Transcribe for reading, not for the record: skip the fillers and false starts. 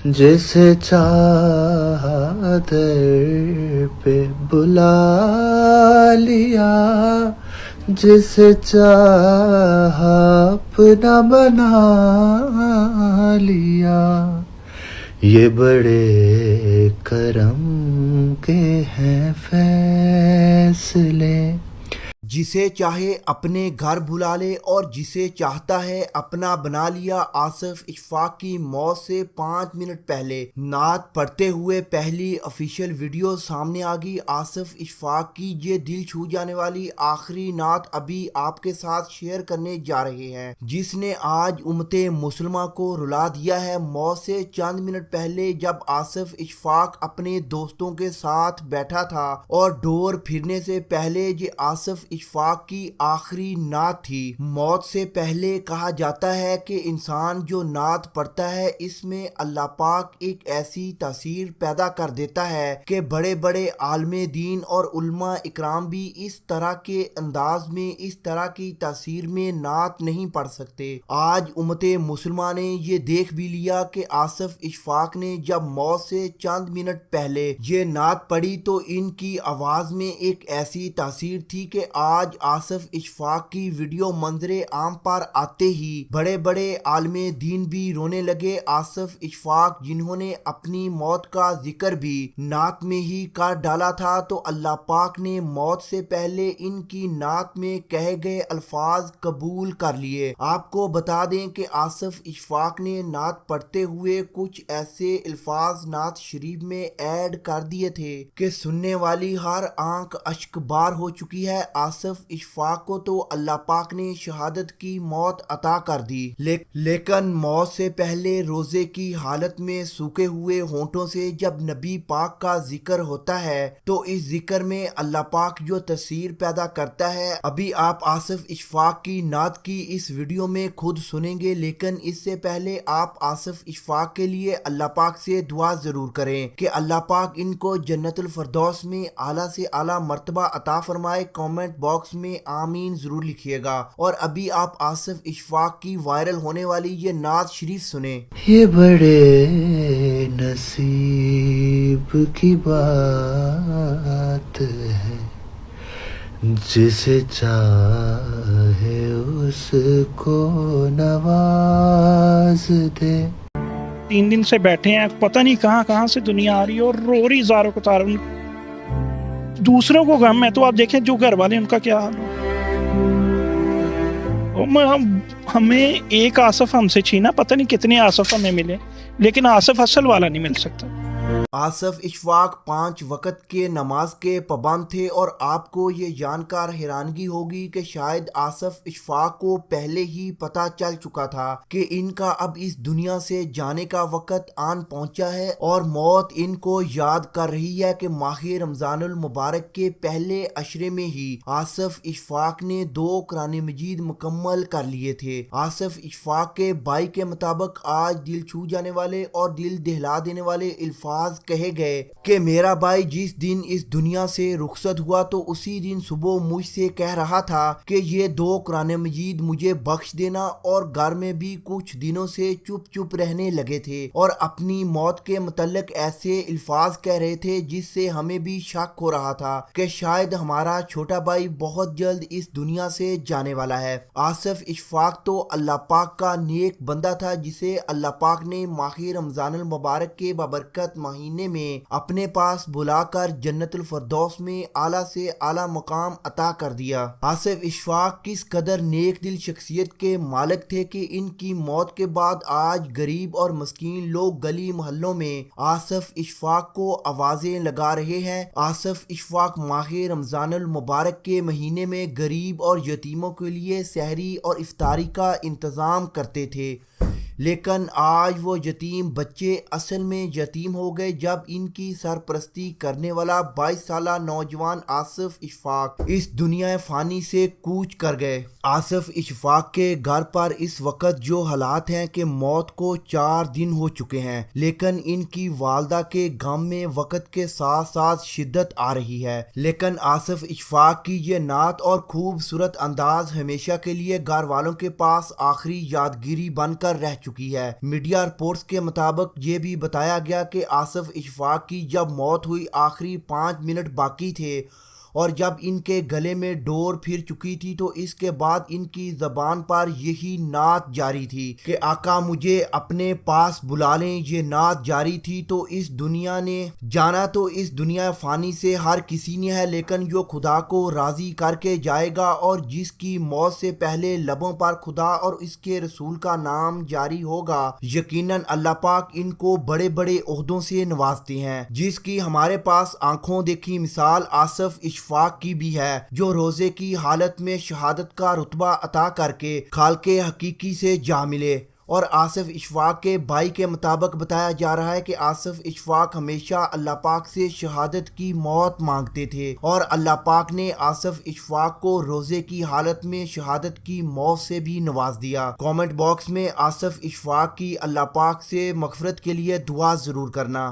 جسے چاہا در پہ بلا لیا، جسے چاہا اپنا بنا لیا، یہ بڑے کرم کے ہیں فیصلے۔ جسے چاہے اپنے گھر بلا لے اور جسے چاہتا ہے اپنا بنا لیا۔ آصف اشفاق کی موت سے 5 منٹ پہلے نعت پڑھتے ہوئے پہلی آفیشیل ویڈیو سامنے آ گئی۔ آصف اشفاق کی یہ دل چھو جانے والی آخری نعت ابھی آپ کے ساتھ شیئر کرنے جا رہے ہیں، جس نے آج امت مسلمہ کو رلا دیا ہے۔ موت سے چند منٹ پہلے جب آصف اشفاق اپنے دوستوں کے ساتھ بیٹھا تھا اور ڈور پھرنے سے پہلے یہ آصف اشفاق کی آخری نعت تھی۔ موت سے پہلے کہا جاتا ہے کہ انسان جو نعت پڑھتا ہے اس میں اللہ پاک ایک ایسی تاثیر پیدا کر دیتا ہے کہ بڑے بڑے عالم دین اور علماء اکرام بھی اس طرح کے انداز میں، اس طرح کی تاثیر میں نعت نہیں پڑھ سکتے۔ آج امت مسلمہ نے یہ دیکھ بھی لیا کہ آصف اشفاق نے جب موت سے چند منٹ پہلے یہ نعت پڑھی تو ان کی آواز میں ایک ایسی تاثیر تھی کہ آج آصف اشفاق کی ویڈیو منظر عام پر آتے ہی بڑے بڑے عالم دین بھی رونے لگے۔ آصف اشفاق جنہوں نے اپنی موت کا ذکر بھی نعت میں ہی کر ڈالا تھا، تو اللہ پاک نے موت سے پہلے ان کی نعت میں کہے گئے الفاظ قبول کر لیے۔ آپ کو بتا دیں کہ آصف اشفاق نے نعت پڑھتے ہوئے کچھ ایسے الفاظ نعت شریف میں ایڈ کر دیے تھے کہ سننے والی ہر آنکھ اشک بار ہو چکی ہے۔ آصف اشفاق کو تو اللہ پاک نے شہادت کی موت عطا کر دی، لیکن موت سے پہلے روزے کی حالت میں سوکھے ہوئے ہونٹوں سے جب نبی پاک کا ذکر ہوتا ہے تو اس ذکر میں اللہ پاک جو تاثیر پیدا کرتا ہے، ابھی آپ آصف اشفاق کی نعت کی اس ویڈیو میں خود سنیں گے، لیکن اس سے پہلے آپ آصف اشفاق کے لیے اللہ پاک سے دعا ضرور کریں کہ اللہ پاک ان کو جنت الفردوس میں اعلیٰ سے اعلیٰ مرتبہ عطا فرمائے۔ کامنٹ باکس میں آمین ضرور لکھیے گا۔ اور ابھی آپ آصف اشفاق کی وائرل ہونے والی یہ نعت شریف سنیں۔ یہ بڑے نصیب کی بات ہے، جسے چاہے اس کو نواز دے۔ 3 دن سے بیٹھے ہیں، پتہ نہیں کہاں کہاں سے دنیا آ رہی ہے اور رو رہی زاروں کو تاروں۔ دوسروں کو غم ہے تو آپ دیکھیں جو گھر والے ان کا کیا حال ہو۔ ہمیں ایک آصف ہم سے چھینا، پتہ نہیں کتنے آصف ہمیں ملے، لیکن آصف اصل والا نہیں مل سکتا۔ آصف اشفاق 5 وقت کے نماز کے پابند تھے، اور آپ کو یہ جان کر حیرانگی ہوگی کہ شاید آصف اشفاق کو پہلے ہی پتہ چل چکا تھا کہ ان کا اب اس دنیا سے جانے کا وقت آن پہنچا ہے، اور موت ان کو یاد کر رہی ہے کہ ماہ رمضان المبارک کے پہلے عشرے میں ہی آصف اشفاق نے 2 قرآن مجید مکمل کر لیے تھے۔ آصف اشفاق کے بھائی کے مطابق آج دل چھو جانے والے اور دل دہلا دینے والے الفاظ کہے گئے کہ میرا بھائی جس دن اس دنیا سے رخصت ہوا تو اسی دن صبح مجھ سے کہہ رہا تھا کہ یہ 2 قرآن مجید مجھے بخش دینا، اور گھر میں بھی کچھ دنوں سے چپ چپ رہنے لگے تھے اور اپنی موت کے متعلق ایسے الفاظ کہہ رہے تھے جس سے ہمیں بھی شک ہو رہا تھا کہ شاید ہمارا چھوٹا بھائی بہت جلد اس دنیا سے جانے والا ہے۔ آصف اشفاق تو اللہ پاک کا نیک بندہ تھا جسے اللہ پاک نے ماہ رمضان المبارک کے بابرکت مہینے میں اپنے پاس بلا کر جنت الفردوس میں اعلیٰ سے اعلیٰ مقام عطا کر دیا۔ آصف اشفاق کس قدر نیک دل شخصیت کے مالک تھے کہ ان کی موت کے بعد آج غریب اور مسکین لوگ گلی محلوں میں آصف اشفاق کو آوازیں لگا رہے ہیں۔ آصف اشفاق ماہ رمضان المبارک کے مہینے میں غریب اور یتیموں کے لیے سحری اور افطاری کا انتظام کرتے تھے، لیکن آج وہ یتیم بچے اصل میں یتیم ہو گئے جب ان کی سرپرستی کرنے والا 22 سالہ نوجوان آصف اشفاق اس دنیا فانی سے کوچ کر گئے۔ آصف اشفاق کے گھر پر اس وقت جو حالات ہیں کہ موت کو 4 دن ہو چکے ہیں، لیکن ان کی والدہ کے غم میں وقت کے ساتھ ساتھ شدت آ رہی ہے۔ لیکن آصف اشفاق کی یہ نعت اور خوبصورت انداز ہمیشہ کے لیے گھر والوں کے پاس آخری یادگیری بن کر رہ چکی چکی ہے۔ میڈیا رپورٹس کے مطابق یہ بھی بتایا گیا کہ آصف اشفاق کی جب موت ہوئی آخری 5 منٹ باقی تھے اور جب ان کے گلے میں ڈور پھر چکی تھی تو اس کے بعد ان کی زبان پر یہی نعت جاری تھی کہ آقا مجھے اپنے پاس بلا لیں۔ یہ نعت جاری تھی تو اس دنیا نے جانا تو اس دنیا فانی سے ہر کسی نے ہے، لیکن جو خدا کو راضی کر کے جائے گا اور جس کی موت سے پہلے لبوں پر خدا اور اس کے رسول کا نام جاری ہوگا، یقیناً اللہ پاک ان کو بڑے بڑے عہدوں سے نوازتے ہیں، جس کی ہمارے پاس آنکھوں دیکھی مثال آصف اشفاق کی بھی ہے، جو روزے کی حالت میں شہادت کا رتبہ عطا کر کے خالق حقیقی سے جا ملے۔ اور آصف اشفاق کے بھائی کے مطابق بتایا جا رہا ہے کہ آصف اشفاق ہمیشہ اللہ پاک سے شہادت کی موت مانگتے تھے اور اللہ پاک نے آصف اشفاق کو روزے کی حالت میں شہادت کی موت سے بھی نواز دیا۔ کامنٹ باکس میں آصف اشفاق کی اللہ پاک سے مغفرت کے لیے دعا ضرور کرنا۔